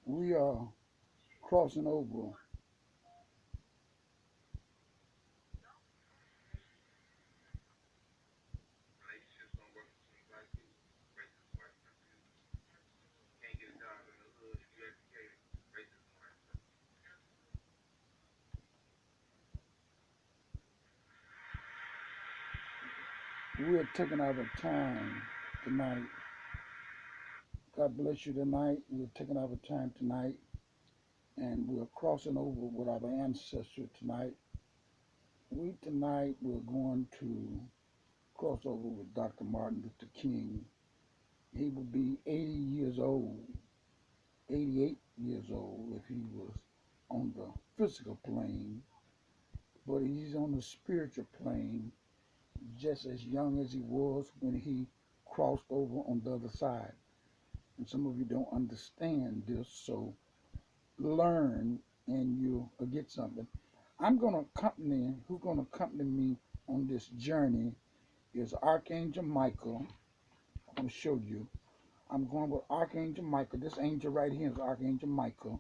We are crossing over. We are taking our time tonight. God bless you tonight. We're taking our time tonight, and we're crossing over with our ancestors tonight. We tonight we're going to cross over with Dr. Martin Luther King. He will be 80 years old, 88 years old if he was on the physical plane, but he's on the spiritual plane just as young as he was when he crossed over on the other side. And some of you don't understand this, so learn and you'll get something. Who's going to accompany me on this journey is Archangel Michael. I'm going to show you. I'm going with Archangel Michael. This angel right here is Archangel Michael.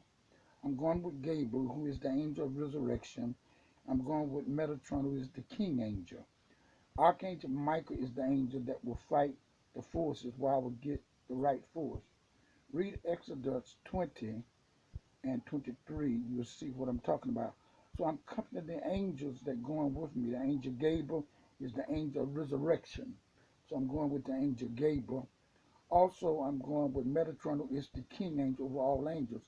I'm going with Gabriel, who is the angel of resurrection. I'm going with Metatron, who is the king angel. Archangel Michael is the angel that will fight the forces while we get the right force. Read Exodus 20 and 23. You'll see what I'm talking about. So I'm accompanying the angels that going with me. The angel Gabriel is the angel of resurrection. So I'm going with the angel Gabriel. Also, I'm going with Metatron, who is the king angel of all angels.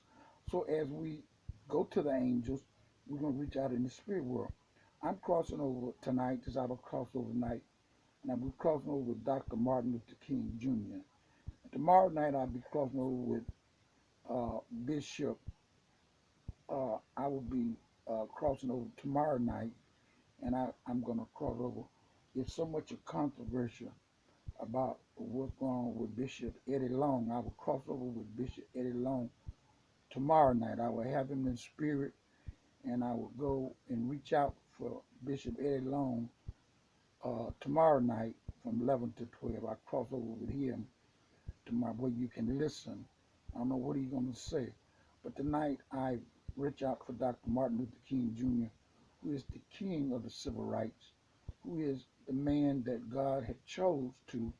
So as we go to the angels, we're going to reach out in the spirit world. I'm crossing over tonight. This is our crossover night. And I'll be crossing over with Dr. Martin Luther King Jr. Tomorrow night, I'll be crossing over with Bishop. I will be crossing over tomorrow night, and I'm going to cross over. It's so much a controversial about what's going on with Bishop Eddie Long. I will cross over with Bishop Eddie Long tomorrow night. I will have him in spirit, and I will go and reach out for Bishop Eddie Long tomorrow night from 11 to 12. I cross over with him tomorrow where you can listen. I don't know what he's going to say, but tonight I reach out for Dr. Martin Luther King Jr., who is the king of the civil rights, who is the man that God had chose to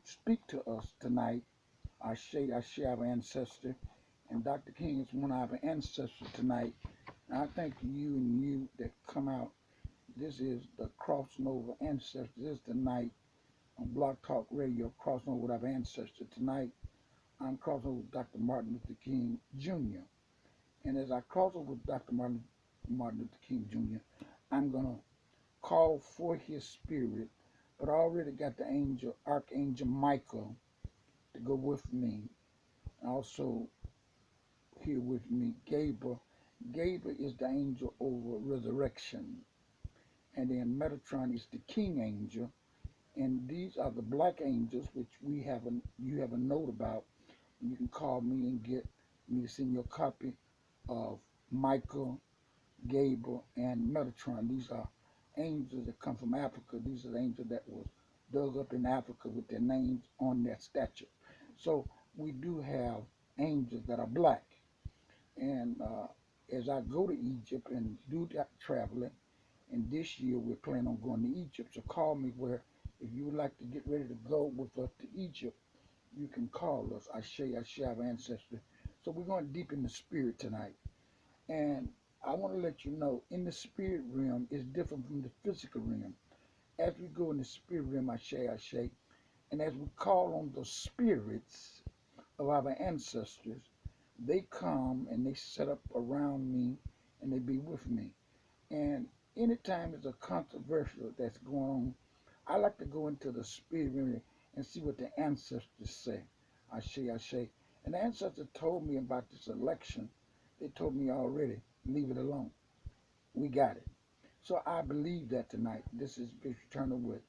speak to us tonight. I share our ancestor, and Dr. King is one of our ancestors tonight. And I thank you and you that come out. This is the crossing over ancestors. This is the night on Block Talk Radio, crossing over with our ancestor tonight. I'm crossing over with Dr. Martin Luther King Jr. And as I cross over with Martin Luther King Jr., I'm going to call for his spirit, but I already got the angel, Archangel Michael, to go with me. Also, here with me, Gabriel. Gabriel is the angel over resurrection. And then Metatron is the king angel. And these are the black angels, which you have a note about. You can call me and get me to send you a copy of Michael, Gabriel, and Metatron. These are angels that come from Africa. These are the angels that was dug up in Africa with their names on their statue. So we do have angels that are black. And as I go to Egypt and do that traveling, and this year we're planning on going to Egypt, so call me where if you would like to get ready to go with us to Egypt, you can call us. I share our ancestors. So we're going deep in the spirit tonight. And I want to let you know, in the spirit realm is different from the physical realm. As we go in the spirit realm, I share, and as we call on the spirits of our ancestors, they come and they set up around me and they be with me. And anytime there's a controversial that's going on, I like to go into the spirit realm and see what the ancestors say. I say. And the ancestors told me about this election. They told me already, leave it alone. We got it. So I believe that tonight. This is Bishop Turner with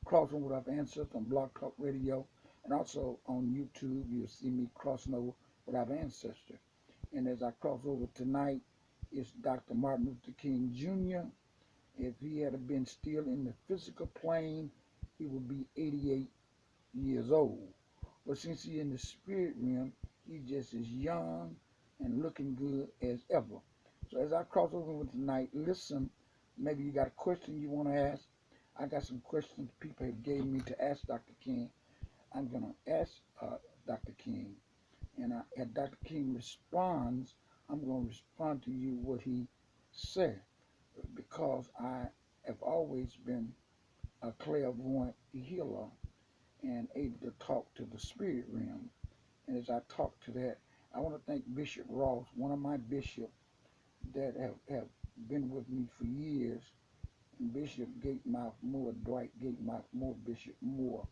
Crossing with Our Ancestors on Blog Talk Radio. And also on YouTube, you'll see me crossing over with our ancestors. And as I cross over tonight, it's Dr. Martin Luther King Jr. If he had been still in the physical plane, he would be 88 years old. But since he's in the spirit realm, He just is young and looking good as ever. So as I cross over with tonight, listen. Maybe you got a question you want to ask. I got some questions people have gave me to ask Dr. King. I'm gonna ask Dr. King, and as Dr. King responds, I'm gonna respond to you what he said because I have always been a clairvoyant healer and able to talk to the spirit realm. And as I talk to that, I want to thank Bishop Ross, one of my bishops that have been with me for years, and Bishop Gatemouth Moore, Dwight Gatemouth Moore, Bishop Moore.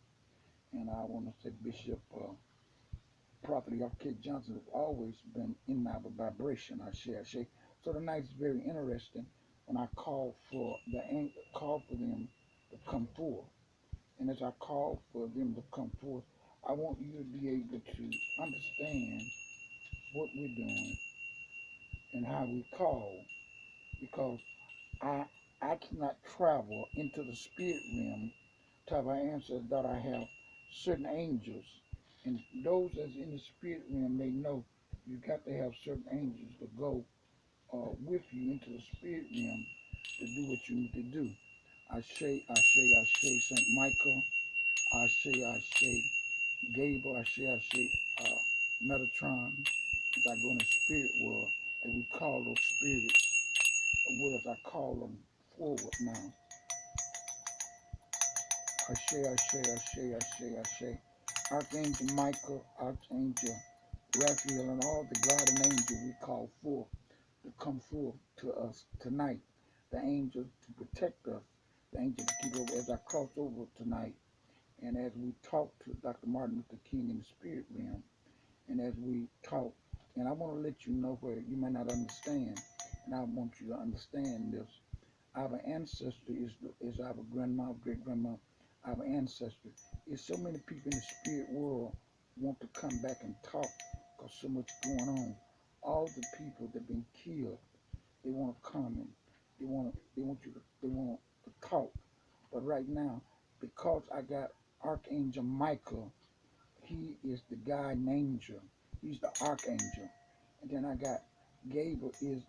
And I want to say Bishop Prophet K. Johnson has always been in my vibration, I say. So tonight is very interesting when I call for them to come forth. And as I call for them to come forth, I want you to be able to understand what we're doing and how we call, because I I cannot travel into the spirit realm to have an answer that I have certain angels, and those that's in the spirit realm, they know you got to have certain angels to go with you into the spirit realm to do what you need to do. I say, Saint Michael. I say, Gable. I say, Metatron. As I go in the spirit world, and we call those spirits, what as I call them forward now. I say. Archangel Michael, Archangel Raphael, and all the guardian angels we call forth to come forth to us tonight. The angels to protect us, the angels to keep over as I cross over tonight, and as we talk to Dr. Martin Luther King in the spirit realm, and as we talk, and I want to let you know where you may not understand, and I want you to understand this. Our ancestry is our grandma, great grandma, our ancestry. There's so many people in the spirit world want to come back and talk because so much going on. All the people that have been killed, they want to come and they want to talk. But right now, because I got Archangel Michael, he is the guardian angel. He's the archangel. And then I got Gabriel is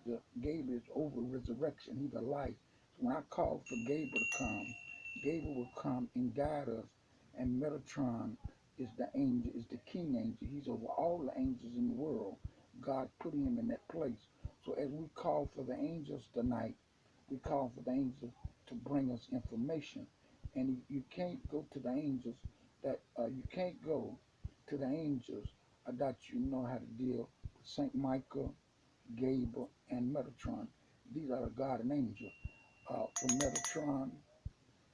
over resurrection. He's the life. So when I call for Gabriel to come, Gabriel will come and guide us. And Metatron is the angel, is the king angel. He's over all the angels in the world. God put him in that place. So as we call for the angels tonight, we call for the angels to bring us information. And you can't go to the angels you can't go to the angels that you know how to deal with Saint Michael, Gabriel, and Metatron. These are the guardian angels. For Metatron,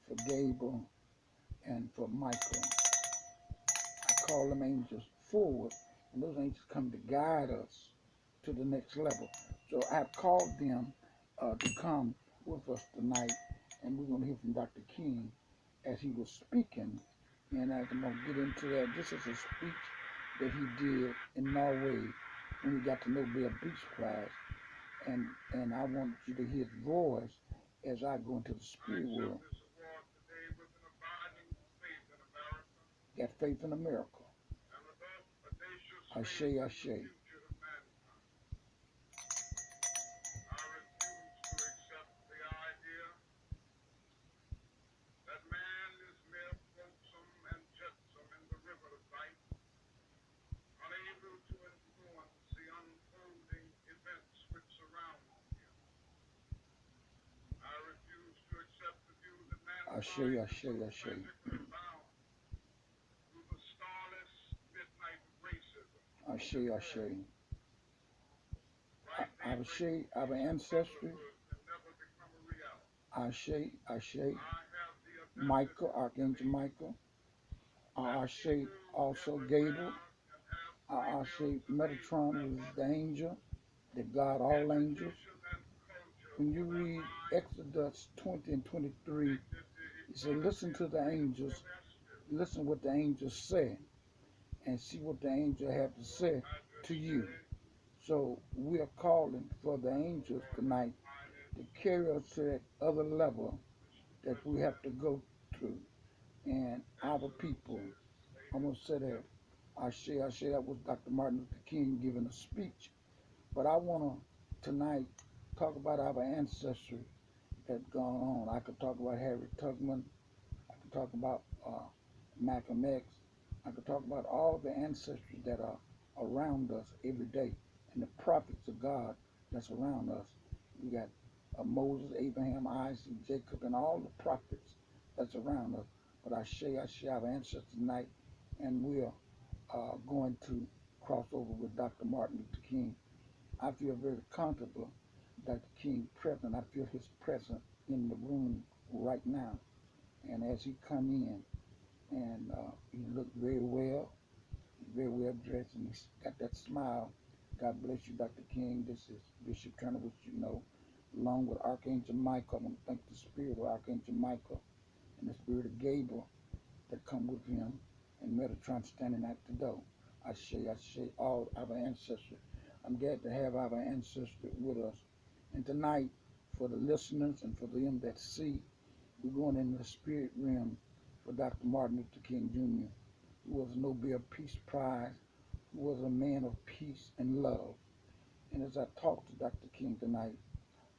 for Gabriel, and for Michael. I call them angels forward, and those angels come to guide us to the next level. So I've called them to come with us tonight, and we're going to hear from Dr. King as he was speaking. And as I'm going to get into that, this is a speech that he did in Norway when he got the Nobel Peace Prize. And I want you to hear his voice as I go into the spirit world. Got faith in America. I say. I say. I say. I say our ancestry. I say Michael, Archangel Michael. I say also Gabriel. I say Metatron is the angel that guard all angels. When you read Exodus 20 and 23, it says, listen to the angels, listen what the angels say, and see what the angel have to say to you. So we are calling for the angels tonight to carry us to that other level that we have to go through. And our people, I'm going to say that, I say that was Dr. Martin Luther King giving a speech. But I want to tonight talk about our ancestors that gone on. I could talk about Harriet Tubman. I could talk about Malcolm X. I could talk about all the ancestors that are around us every day and the prophets of God that's around us. We got Moses, Abraham, Isaac, Jacob, and all the prophets that's around us. But I share our ancestors tonight, and we're going to cross over with Dr. Martin Luther King. I feel very comfortable, Dr. King present. I feel his presence in the room right now. And as he come in, and he looked very well dressed, and he's got that smile. God bless you, Dr. King. This is Bishop Turner, which you know, along with Archangel Michael. I want to thank the spirit of Archangel Michael and the spirit of Gabriel that come with him, and Metatron standing at the door. I say all our ancestors. I'm glad to have our ancestors with us. And tonight, for the listeners and for them that see, we're going into the spirit realm for Dr. Martin Luther King Jr., who was a Nobel Peace Prize, who was a man of peace and love. And as I talk to Dr. King tonight,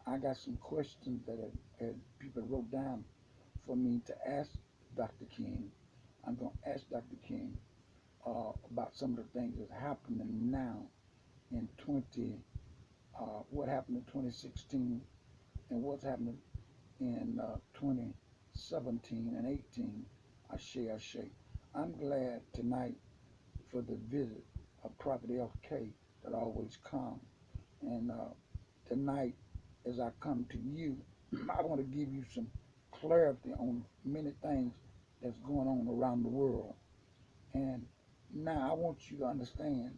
I got some questions that people wrote down for me to ask Dr. King. I'm going to ask Dr. King about some of the things that's happening now in what happened in 2016 and what's happening in 2017 and 18. I share. I'm glad tonight for the visit of Prophet LK that always come. And tonight, as I come to you, I want to give you some clarity on many things that's going on around the world. And now I want you to understand,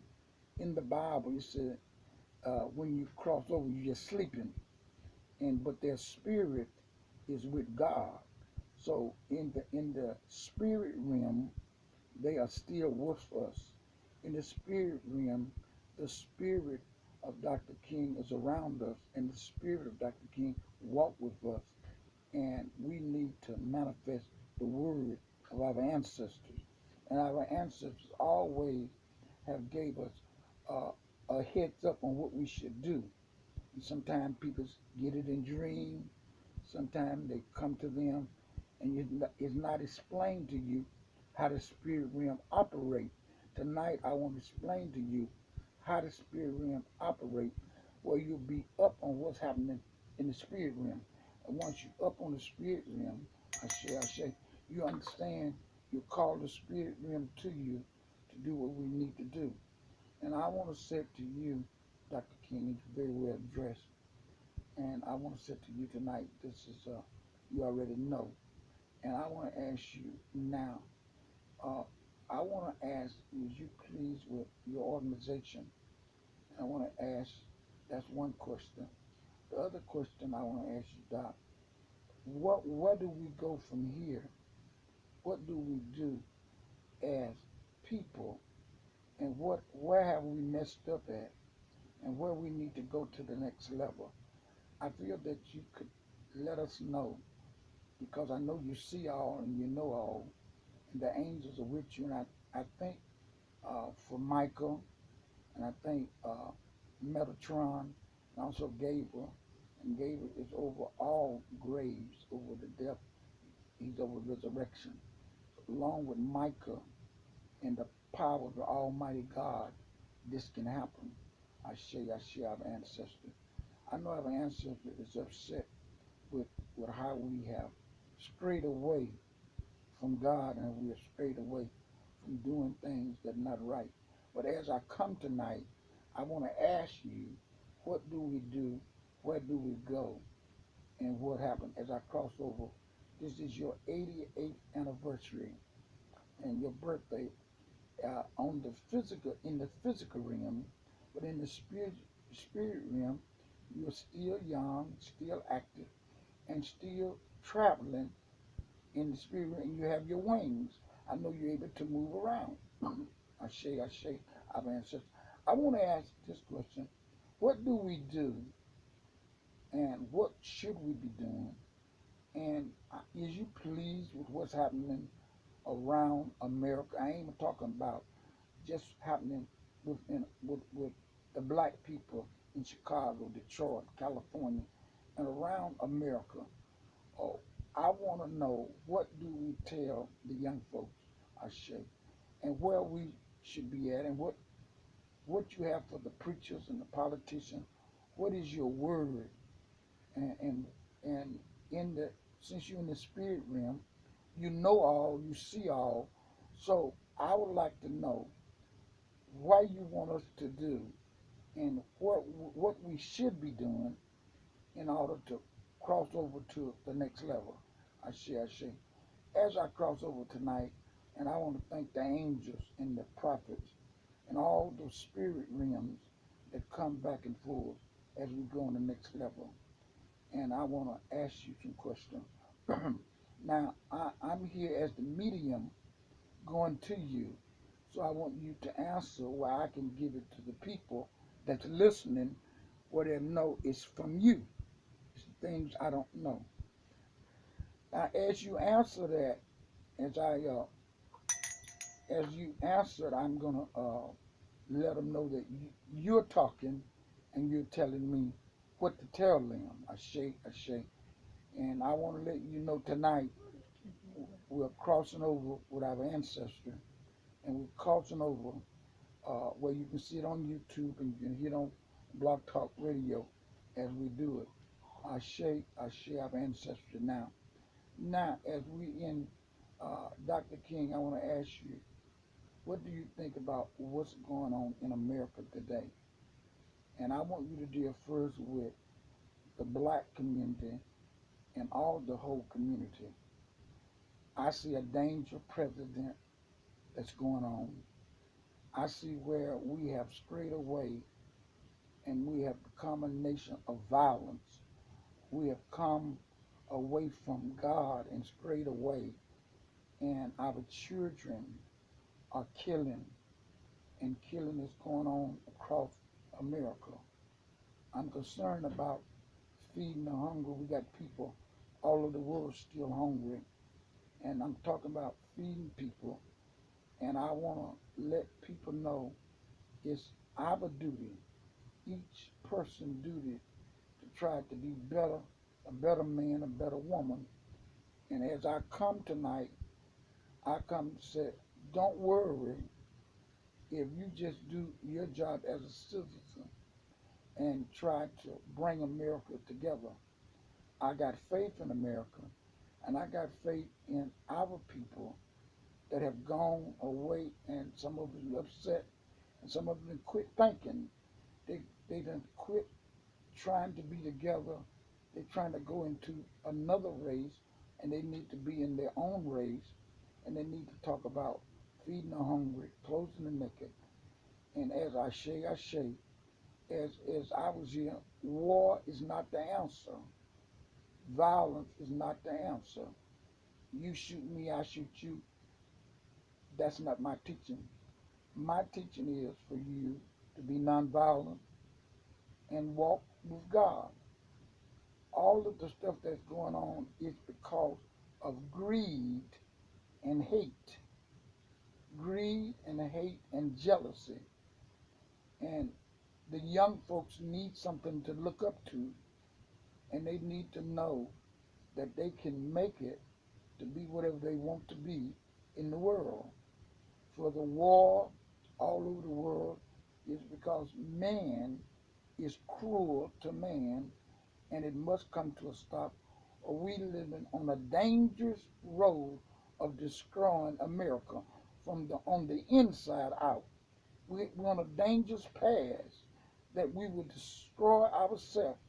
in the Bible, it said, when you cross over, you're just sleeping, but their spirit is with God. So in the spirit realm, they are still with us. In the spirit realm, the spirit of Dr. King is around us, and the spirit of Dr. King walk with us. And we need to manifest the word of our ancestors. And our ancestors always have gave us a heads up on what we should do. And sometimes people get it in dreams. Sometimes they come to them, and it's not explained to you how the spirit realm operates. Tonight, I want to explain to you how the spirit realm operates, where you'll be up on what's happening in the spirit realm. And once you're up on the spirit realm, I say, you understand, you call the spirit realm to you to do what we need to do. And I want to say to you, Dr. King, is very well dressed. And I want to say to you tonight, this is, you already know. And I want to ask you now, uh, I want to ask, is you pleased with your organization? And I want to ask, that's one question. The other question I want to ask you, Doc, where do we go from here? What do we do as people? And where have we messed up at? And where we need to go to the next level? I feel that you could let us know, because I know you see all and you know all, and the angels are with you. And I think for Michael, and I think Metatron, and also Gabriel, and Gabriel is over all graves, over the death, he's over resurrection, along with Michael and the power of the Almighty God. This can happen. I share our ancestors. I know our ancestor is upset with how we have strayed away from God, and we have strayed away from doing things that are not right. But as I come tonight, I want to ask you, what do we do? Where do we go? And what happened as I cross over? This is your 88th anniversary and your birthday on the physical, in the physical realm, but in the spirit realm, you're still young, still active, and still traveling in the spirit, and you have your wings. I know you're able to move around. I say, I've answered. I want to ask this question: what do we do, and what should we be doing? And is you pleased with what's happening around America? I ain't even talking about just happening with the black people in Chicago, Detroit, California, and around America. Oh, I want to know, what do we tell the young folks, Ashe, and where we should be at, and what you have for the preachers and the politicians. What is your word? And in the since you're in the spirit realm, you know all, you see all. So I would like to know what you want us to do and what we should be doing in order to cross over to the next level. I say. As I cross over tonight, and I want to thank the angels and the prophets and all those spirit realms that come back and forth as we go on the next level. And I want to ask you some questions. Now, I'm here as the medium going to you, so I want you to answer where I can give it to the people that's listening, where they know it's from you. It's things I don't know. Now, as you answer that, as I as you answer it, I'm gonna let them know that you're talking and you're telling me what to tell them. I say, and I want to let you know tonight we're crossing over with our ancestor, and we're crossing over where you can see it on YouTube and you can hear it on Blog Talk Radio as we do it. I share our ancestry now. Now, as we in Dr. King, I want to ask you, what do you think about what's going on in America today? And I want you to deal first with the black community and all the whole community. I see a danger president that's going on. I see where we have strayed away and we have become a nation of violence. We have come away from God and strayed away, and our children are killing, and killing is going on across America. I'm concerned about feeding the hungry. We got people all over the world still hungry, and I'm talking about feeding people. And I want to let people know it's our duty, each person duty, to try to be better, a better man, a better woman. And as I come tonight, I come to say, don't worry if you just do your job as a citizen and try to bring America together. I got faith in America, and I got faith in our people that have gone away, and some of them upset, and some of them quit thinking. They done quit trying to be together. They're trying to go into another race, and they need to be in their own race, and they need to talk about feeding the hungry, clothing the naked. And as I say, as I was here, war is not the answer. Violence is not the answer. You shoot me, I shoot you. That's not my teaching. My teaching is for you to be nonviolent and walk with God. All of the stuff that's going on is because of greed and hate. Greed and hate and jealousy. And the young folks need something to look up to, and they need to know that they can make it to be whatever they want to be in the world. For the war all over the world is because man is cruel to man, and it must come to a stop, or we living on a dangerous road of destroying America from on the inside out. We're on a dangerous path that we will destroy ourselves.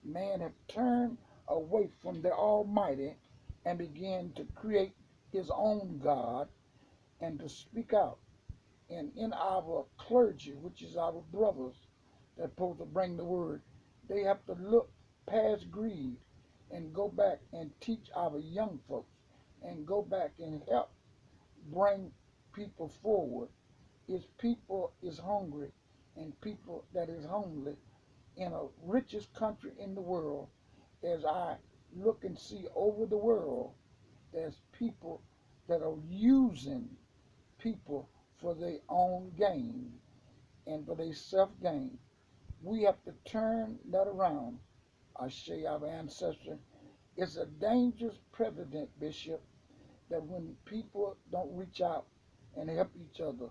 Man have turned away from the Almighty and began to create his own God and to speak out. And in our clergy, which is our brothers that are supposed to bring the word, they have to look past greed and go back and teach our young folks and go back and help bring people forward. If people is hungry and people that is homely in a richest country in the world, as I look and see over the world, there's people that are using people for their own gain and for their self-gain. We have to turn that around. I say our ancestor. It's a dangerous precedent, Bishop, that when people don't reach out and help each other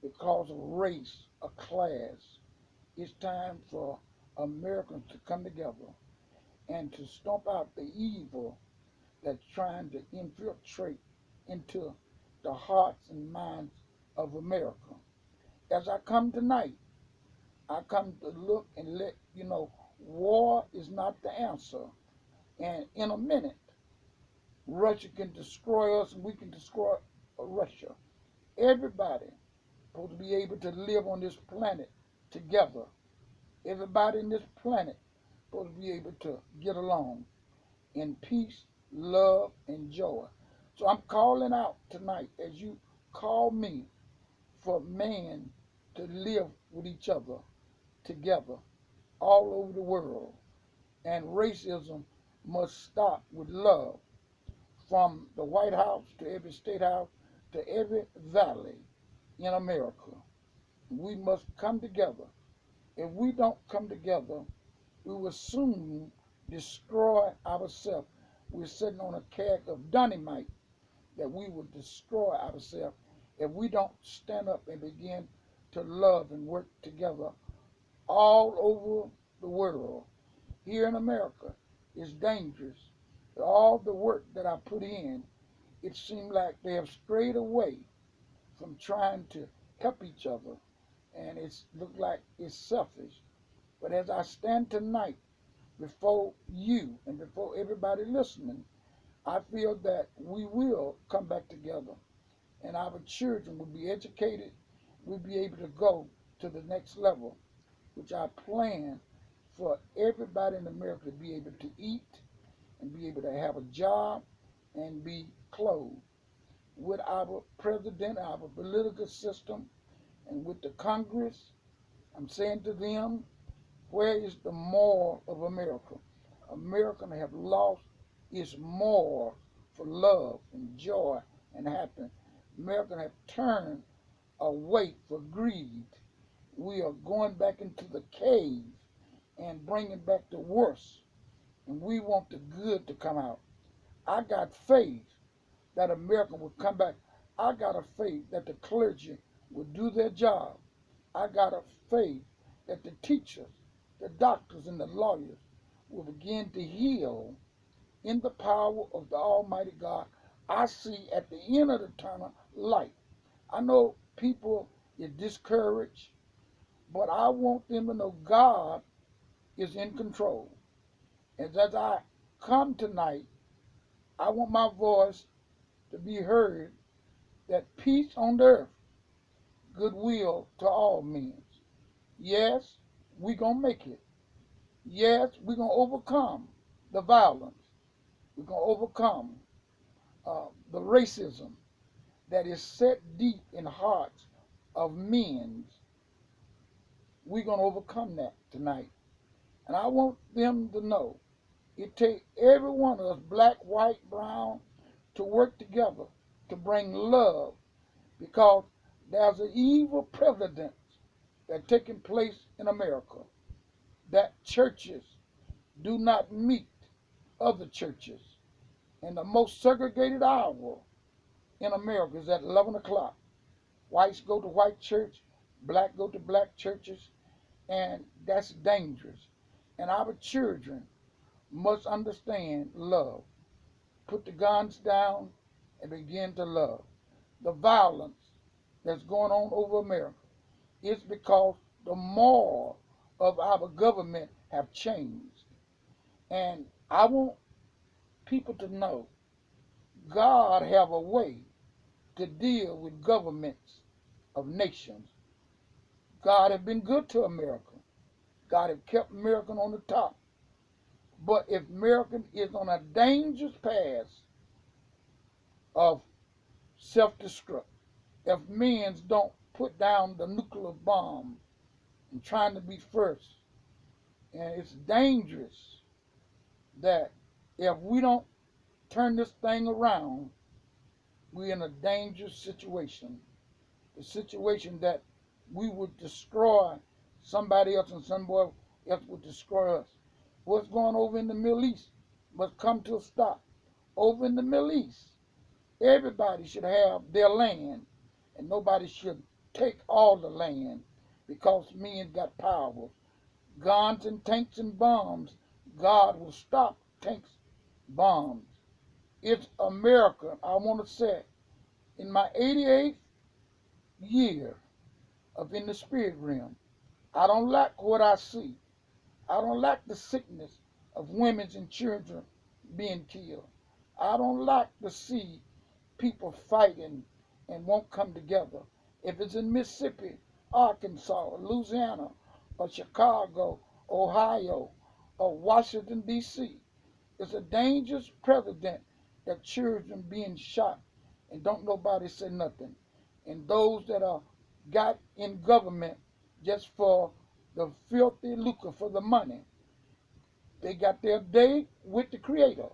because of race or class, it's time for Americans to come together and to stomp out the evil that's trying to infiltrate into the hearts and minds of America. As I come tonight, I come to look and let you know war is not the answer. And in a minute, Russia can destroy us and we can destroy Russia. Everybody supposed to be able to live on this planet together. Everybody in this planet supposed to be able to get along in peace, love, and joy. So I'm calling out tonight as you call me for man to live with each other together all over the world. And racism must stop with love from the White House to every state house to every valley in America. We must come together. If we don't come together, we will soon destroy ourselves. We're sitting on a keg of dynamite that we will destroy ourselves if we don't stand up and begin to love and work together all over the world. Here in America, it's dangerous. All the work that I put in, it seems like they have strayed away from trying to help each other, and it's looked like it's selfish. But as I stand tonight before you and before everybody listening, I feel that we will come back together and our children will be educated. We'll be able to go to the next level, which I plan for everybody in America to be able to eat and be able to have a job and be clothed. With our president, our political system, and with the Congress, I'm saying to them, where is the moral of America? America have lost its moral for love and joy and happiness. America have turned away for greed. We are going back into the cave and bringing back the worst. And we want the good to come out. I got faith that America will come back. I got a faith that the clergy will do their job. I got a faith that the teachers, the doctors, and the lawyers will begin to heal in the power of the Almighty God. I see at the end of the tunnel light. I know people are discouraged, but I want them to know God is in control. And as I come tonight, I want my voice to be heard that peace on the earth, goodwill to all men. Yes, we're going to make it. Yes, we're going to overcome the violence. We're going to overcome the racism that is set deep in hearts of men. We're going to overcome that tonight. And I want them to know it takes every one of us, black, white, brown, to work together to bring love because there's an evil precedent that's taking place in America that churches do not meet other churches. And the most segregated hour in America is at 11 o'clock. Whites go to white church, black go to black churches, and that's dangerous. And our children must understand love. Put the guns down and begin to love. The violence that's going on over America is because the moral of our government have changed. And I want people to know God have a way to deal with governments of nations. God have been good to America. God have kept America on the top. But if America is on a dangerous path of self-destruct, if men don't put down the nuclear bomb and trying to be first, and it's dangerous that if we don't turn this thing around, we're in a dangerous situation. the situation that we would destroy somebody else and somebody else would destroy us. What's going over in the Middle East must come to a stop. Over in the Middle East, everybody should have their land, and nobody should take all the land because men got power. Guns and tanks and bombs, God will stop tanks, bombs. It's America. I want to say, in my 88th year of in the spirit realm, I don't like what I see. I don't like the sickness of women and children being killed. I don't like to see people fighting and won't come together. If it's in Mississippi, Arkansas, Louisiana, or Chicago, Ohio, or Washington, D.C., it's a dangerous precedent that children being shot and don't nobody say nothing. And those that are got in government just for the filthy lucre, for the money, they got their day with the Creator.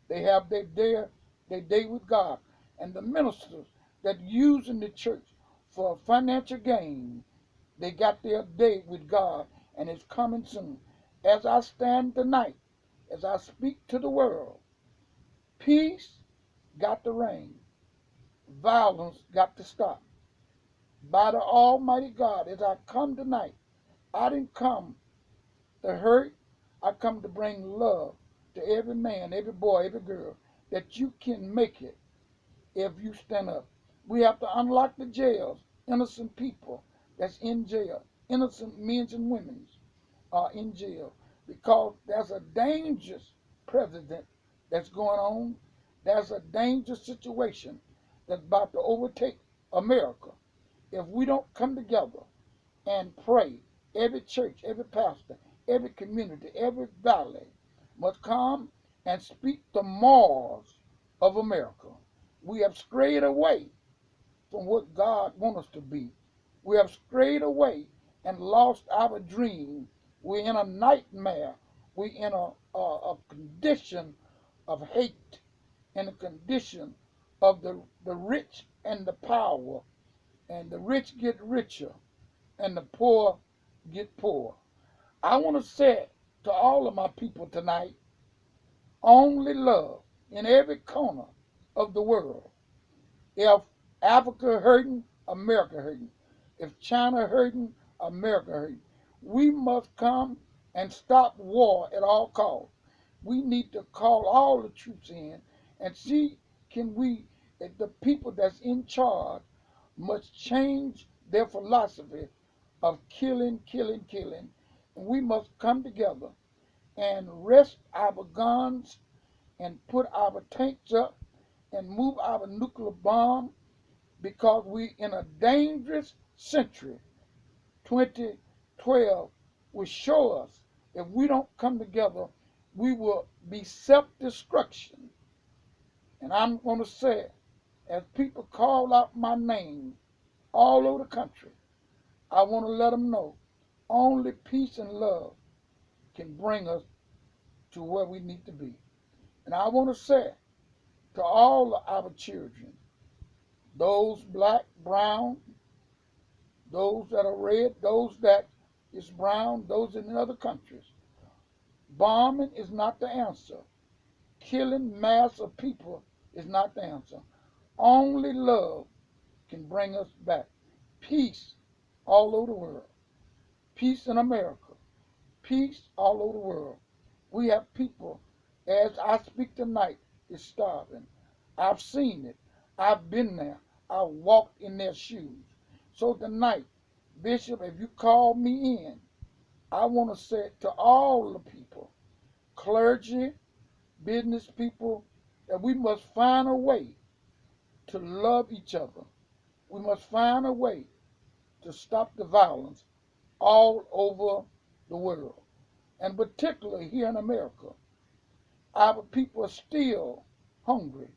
They have their day with God. And the ministers that using the church for financial gain, they got their day with God, and it's coming soon. As I stand tonight, as I speak to the world, peace got to reign. Violence got to stop. By the Almighty God, as I come tonight, I didn't come to hurt. I come to bring love to every man, every boy, every girl, that you can make it if you stand up. We have to unlock the jails. Innocent people that's in jail, innocent men and women are in jail because there's a dangerous president that's going on. There's a dangerous situation that's about to overtake America. If we don't come together and pray, every church, every pastor, every community, every valley must come and speak the morals of America. We have strayed away from what God wants us to be. We have strayed away and lost our dream. We're in a nightmare. We're in a condition of hate, in a condition of the rich and the power. And the rich get richer and the poor get poor. I want to say to all of my people tonight, only love in every corner of the world. If Africa hurting, America hurting. If China hurting, America hurting. We must come and stop war at all costs. We need to call all the troops in and see, can we, if the people that's in charge must change their philosophy of killing, killing, killing. And we must come together and rest our guns and put our tanks up and move our nuclear bomb because we in a dangerous century. 2012 will show us if we don't come together, we will be self-destruction. And I'm going to say, as people call out my name all over the country, I want to let them know only peace and love can bring us to where we need to be. And I want to say to all of our children, those black, brown, those that are red, those that is brown, those in other countries, bombing is not the answer. Killing mass of people is not the answer. Only love can bring us back. Peace all over the world. Peace in America. Peace all over the world. We have people, as I speak tonight, is starving. I've seen it. I've been there. I walked in their shoes. So tonight, Bishop, if you call me in, I want to say to all the people, clergy, business people, that we must find a way to love each other. We must find a way to stop the violence all over the world, and particularly here in America. Our people are still hungry.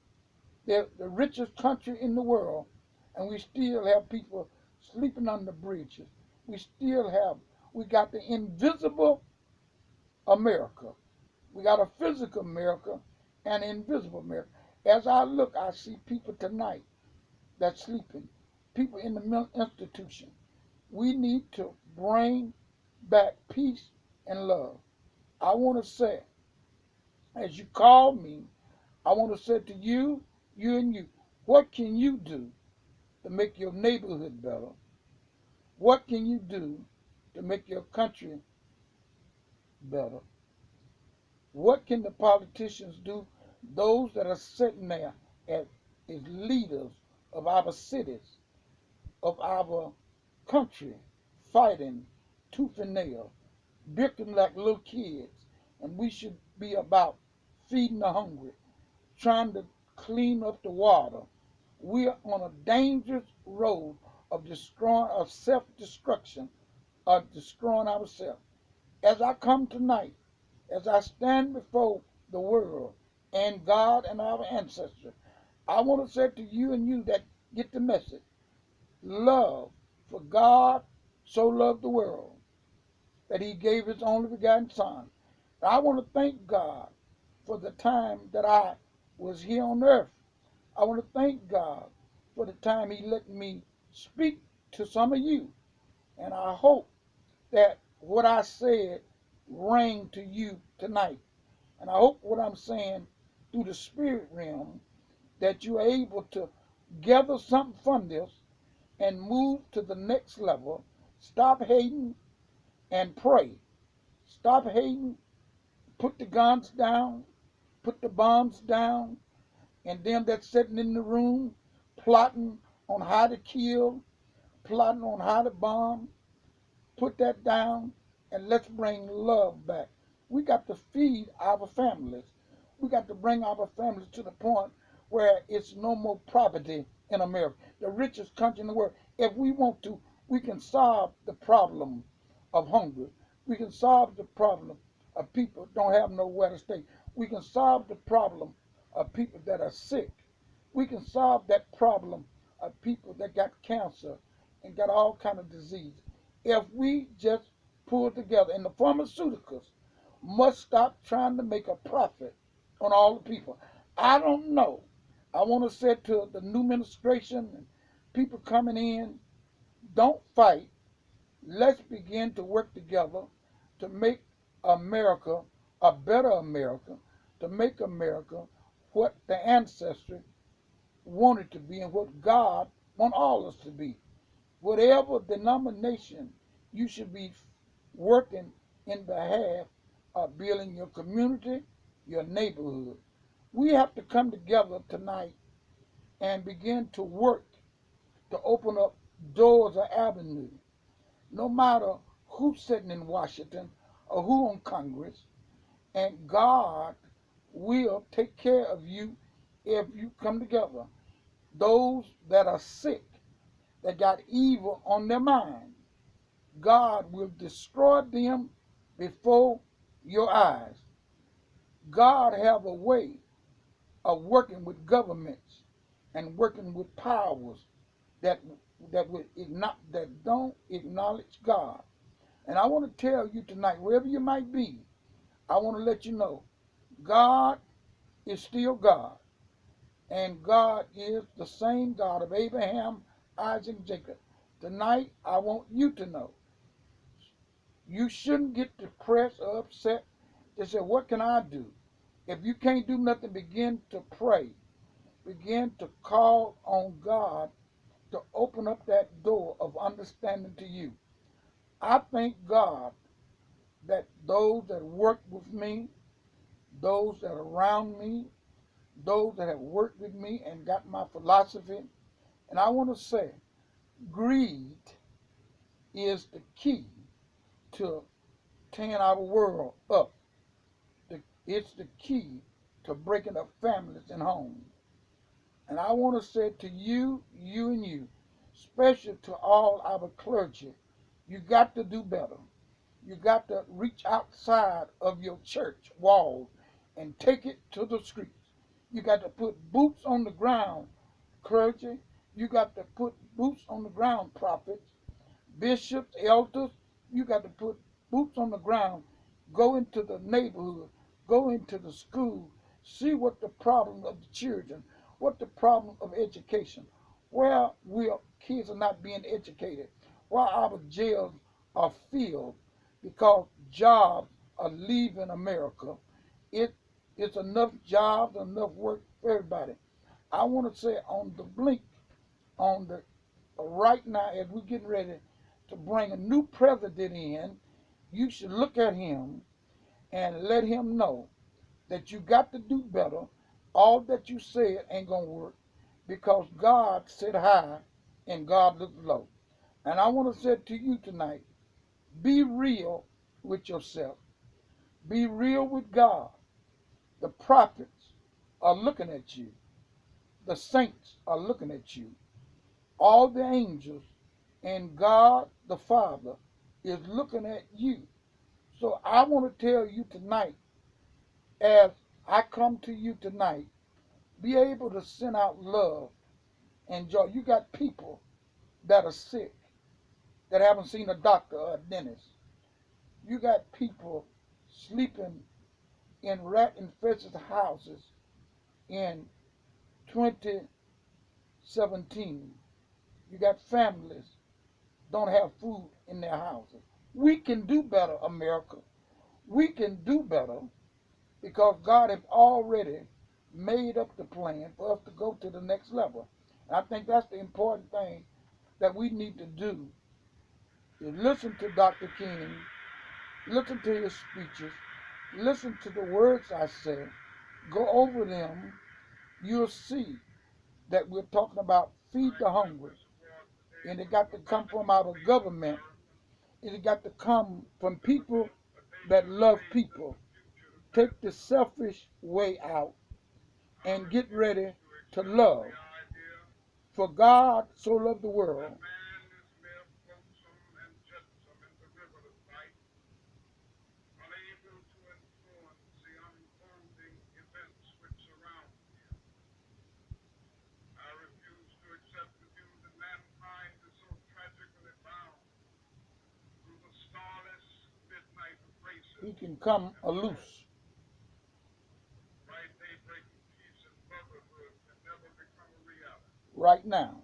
They're the richest country in the world, and we still have people sleeping under bridges. We got the invisible America. We got a physical America and an invisible America. As I look, I see people tonight that's sleeping people in the mental institution. We need to bring back peace and love. I want to say, as you call me, I want to say to you, you and you, what can you do to make your neighborhood better? What can you do to make your country better? What can the politicians do? Those that are sitting there as leaders of our cities, of our country, fighting tooth and nail, bickering like little kids, and we should be about feeding the hungry, trying to clean up the water. We are on a dangerous road of destroying, of self-destruction, of destroying ourselves. As I come tonight, as I stand before the world and God and our ancestors, I want to say to you and you that get the message, love, for God so loved the world that he gave his only begotten Son. I want to thank God for the time that I was here on earth. I want to thank God for the time he let me speak to some of you. And I hope that what I said rang to you tonight. And I hope what I'm saying through the spirit realm that you're able to gather something from this and move to the next level. Stop hating and pray. Stop hating, put the guns down, put the bombs down, and them that's sitting in the room plotting on how to kill, plotting on how to bomb, put that down, and let's bring love back. We got to feed our families. We got to bring our families to the point where it's no more poverty in America, the richest country in the world. If we want to, we can solve the problem of hunger. We can solve the problem of people don't have nowhere to stay. We can solve the problem of people that are sick. We can solve that problem of people that got cancer and got all kind of disease. If we just pull together, and the pharmaceuticals must stop trying to make a profit on all the people. I don't know. I want to say to the new administration and people coming in, don't fight. Let's begin to work together to make America a better America, to make America what the ancestors wanted to be and what God wants all us to be. Whatever denomination you should be working in behalf of building your community, your neighborhood. We have to come together tonight and begin to work to open up doors or avenues. No matter who's sitting in Washington or who on Congress, and God will take care of you if you come together. Those that are sick, that got evil on their mind, God will destroy them before your eyes. God have a way of working with governments and working with powers that that don't acknowledge God. And I want to tell you tonight, wherever you might be, I want to let you know, God is still God, and God is the same God of Abraham, Isaac, and Jacob. Tonight, I want you to know, you shouldn't get depressed or upset. They say, what can I do? If you can't do nothing, begin to pray. Begin to call on God to open up that door of understanding to you. I thank God that those that work with me, those that are around me, those that have worked with me and got my philosophy. And I want to say, greed is the key to tearing our world up. It's the key to breaking up families and homes. And I want to say to you, you and you, especially to all our clergy, you got to do better. You got to reach outside of your church walls and take it to the streets. You got to put boots on the ground, clergy. You got to put boots on the ground, prophets, bishops, elders. You got to put boots on the ground. Go into the neighborhood. Go into the school. See what the problem of the children, what the problem of education, where will kids are not being educated, why our jails are filled, because jobs are leaving America. It's enough jobs, enough work for everybody. I want to say on the blink, on the right now, as we're getting ready to bring a new president in, you should look at him and let him know that you got to do better. All that you said ain't gonna work because God sit high and God look low. And I want to say to you tonight, be real with yourself. Be real with God. The prophets are looking at you. The saints are looking at you. All the angels and God the Father is looking at you. So I want to tell you tonight, as I come to you tonight, be able to send out love and joy. You got people that are sick that haven't seen a doctor or a dentist. You got people sleeping in rat infested houses in 2017. You got families don't have food in their houses. We can do better, America. We can do better because God has already made up the plan for us to go to the next level. And I think that's the important thing that we need to do is listen to Dr. King, listen to his speeches, listen to the words I said, go over them. You'll see that we're talking about feed the hungry. And it got to come from our government. It got to come from people that love people. Take the selfish way out and get ready to love. For God so loved the world. He can come a loose. Right now.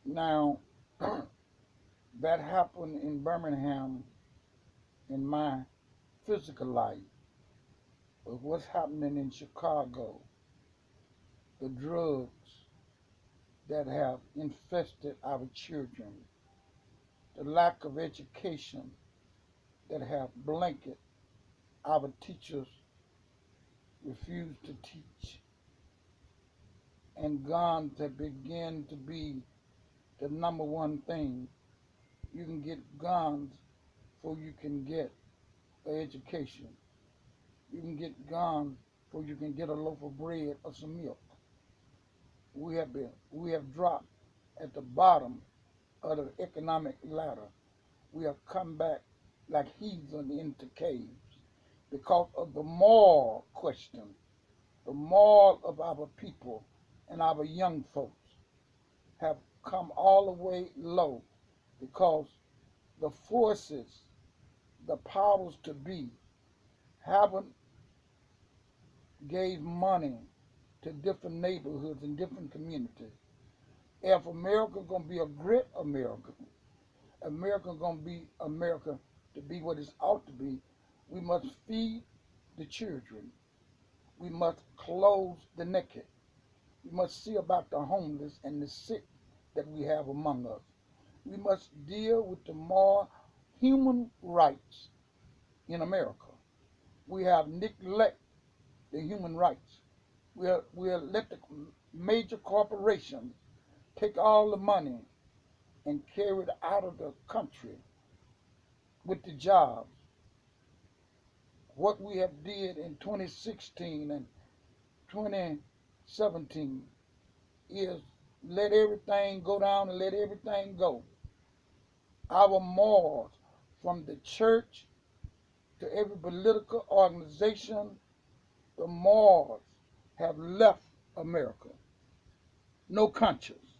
Now, that happened in Birmingham in my physical life. But what's happening in Chicago, the drugs that have infested our children, the lack of education that have blanketed our teachers refuse to teach, and guns that begin to be the number one thing. You can get guns before you can get an education. You can get guns before you can get a loaf of bread or some milk. we have dropped at the bottom of the economic ladder. We have come back like heathen into caves because of the moral question, the moral of our people and our young folks have come all the way low because the forces, the powers to be, haven't gave money to different neighborhoods and different communities. If America gonna be a great America, America gonna be America to be what it ought to be, we must feed the children. We must clothe the naked. We must see about the homeless and the sick that we have among us. We must deal with the more human rights in America. We have neglected the human rights. We'll let the major corporations take all the money and carry it out of the country with the jobs. What we have did in 2016 and 2017 is let everything go down and let everything go. Our morals, from the church to every political organization, the morals have left America. No conscience.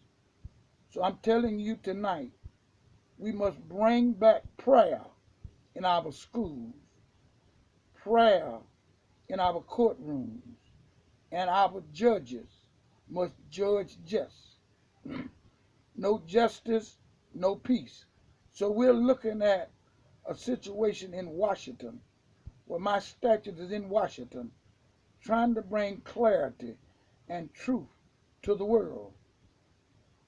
So I'm telling you tonight, we must bring back prayer in our schools, prayer in our courtrooms, and our judges must judge just. No justice, no peace. So we're looking at a situation in Washington, where my statute is in Washington, trying to bring clarity and truth to the world.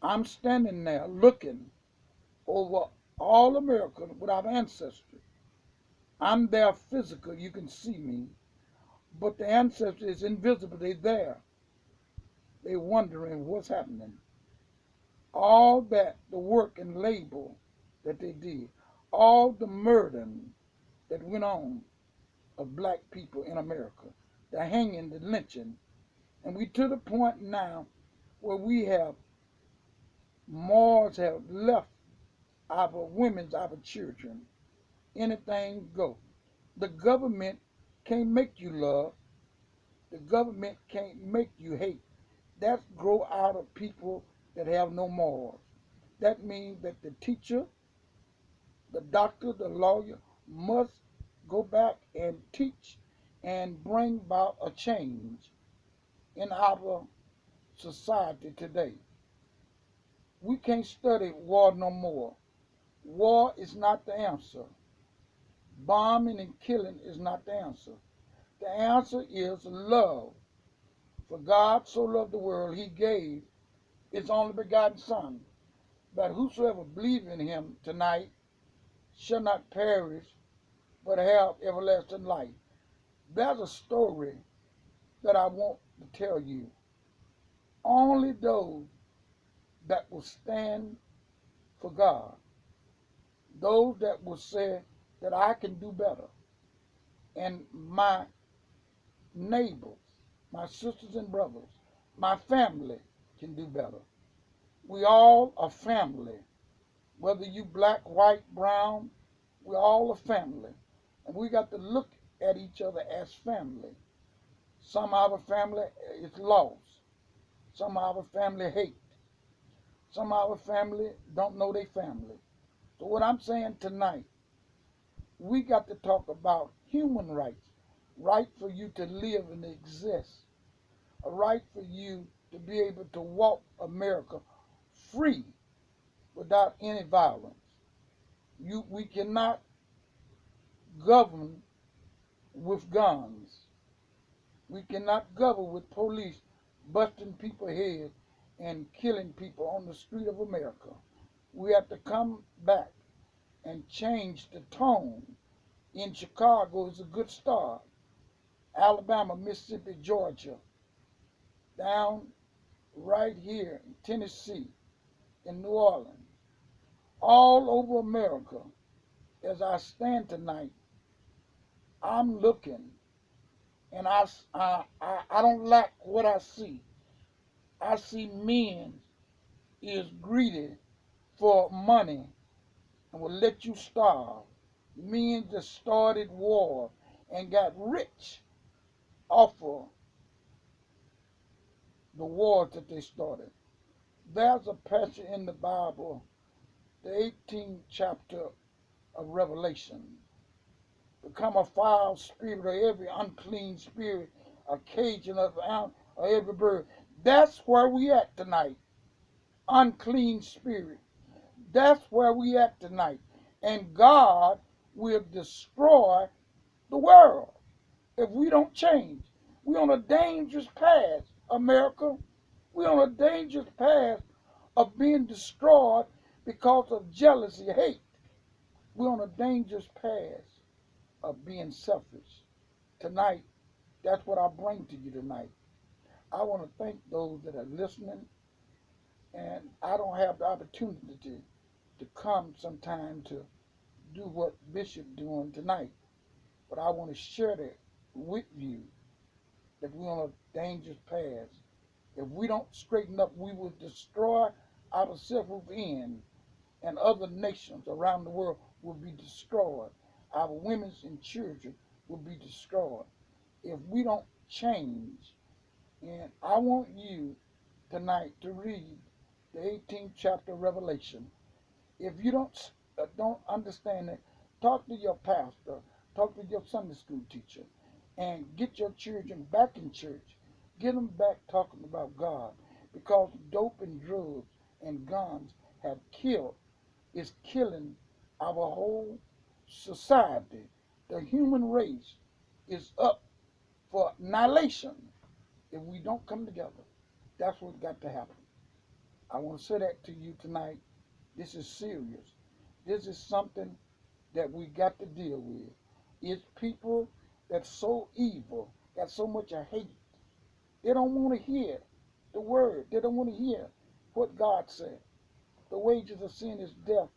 I'm standing there looking over all America with our ancestry. I'm there physical, you can see me, but the ancestry is invisible, they're there. They're wondering what's happening. All that, the work and labor that they did, all the murdering that went on of black people in America, the hanging, the lynching, and we to the point now where we have morals have left our women's, our children. Anything go. The government can't make you love. The government can't make you hate. That grow out of people that have no morals. That means that the teacher, the doctor, the lawyer must go back and teach and bring about a change in our society today. We can't study war no more. War is not the answer. Bombing and killing is not the answer. The answer is love. For God so loved the world, he gave his only begotten Son, that whosoever believe in him tonight shall not perish, but have everlasting life. There's a story that I want to tell you. Only those that will stand for God, those that will say that I can do better, and my neighbors, my sisters and brothers, my family can do better. We all are family. Whether you black, white, brown, we're all a family. And we got to look at each other as family. Some of our family is lost. Some of our family hate. Some of our family don't know their family. So what I'm saying tonight, we got to talk about human rights. Right for you to live and exist. A right for you to be able to walk America free without any violence. We cannot govern with guns. We cannot govern with police busting people's heads and killing people on the street of America. We have to come back and change the tone. In Chicago is a good start. Alabama, Mississippi, Georgia, down right here in Tennessee, in New Orleans, all over America. As I stand tonight, I'm looking, and I don't like what I see. I see men is greedy for money and will let you starve. Men just started war and got rich off of the wars that they started. There's a passage in the Bible, the 18th chapter of Revelation. Become a foul spirit or every unclean spirit, a caging of the animal or every bird. That's where we at tonight. Unclean spirit. That's where we at tonight. And God will destroy the world if we don't change. We're on a dangerous path, America. We're on a dangerous path of being destroyed because of jealousy, hate. We're on a dangerous path of being selfish. Tonight, that's what I bring to you tonight. I want to thank those that are listening, and I don't have the opportunity to come sometime to do what Bishop doing tonight, but I want to share that with you that we're on a dangerous path. If we don't straighten up, we will destroy ourselves within, and other nations around the world will be destroyed. Our women and children will be destroyed if we don't change. And I want you tonight to read the 18th chapter of Revelation. If you don't understand it, talk to your pastor, talk to your Sunday school teacher, and get your children back in church. Get them back talking about God, because dope and drugs and guns have killed, is killing our whole society. The human race is up for annihilation if we don't come together. That's what's got to happen. I want to say that to you tonight. This is serious. This is something that we got to deal with. It's people that's so evil, got so much of hate. They don't want to hear the word. They don't want to hear what God said. The wages of sin is death.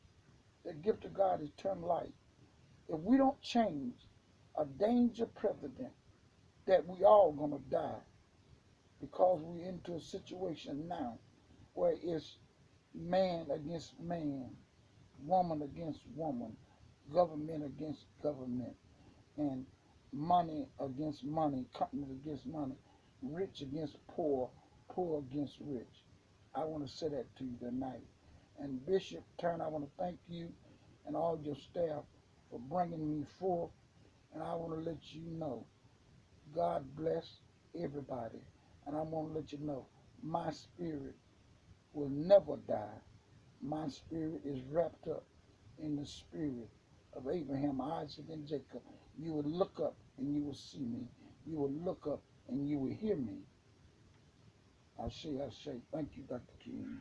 The gift of God is eternal life. If we don't change, a danger president that we all gonna die, because we're into a situation now where it's man against man, woman against woman, government against government, and money against money, companies against money, rich against poor, poor against rich. I want to say that to you tonight. And Bishop Turner, I want to thank you and all your staff for bringing me forth. And I want to let you know, God bless everybody. And I want to let you know, my spirit will never die. My spirit is wrapped up in the spirit of Abraham, Isaac, and Jacob. You will look up and you will see me. You will look up and you will hear me. I say, thank you, Dr. King.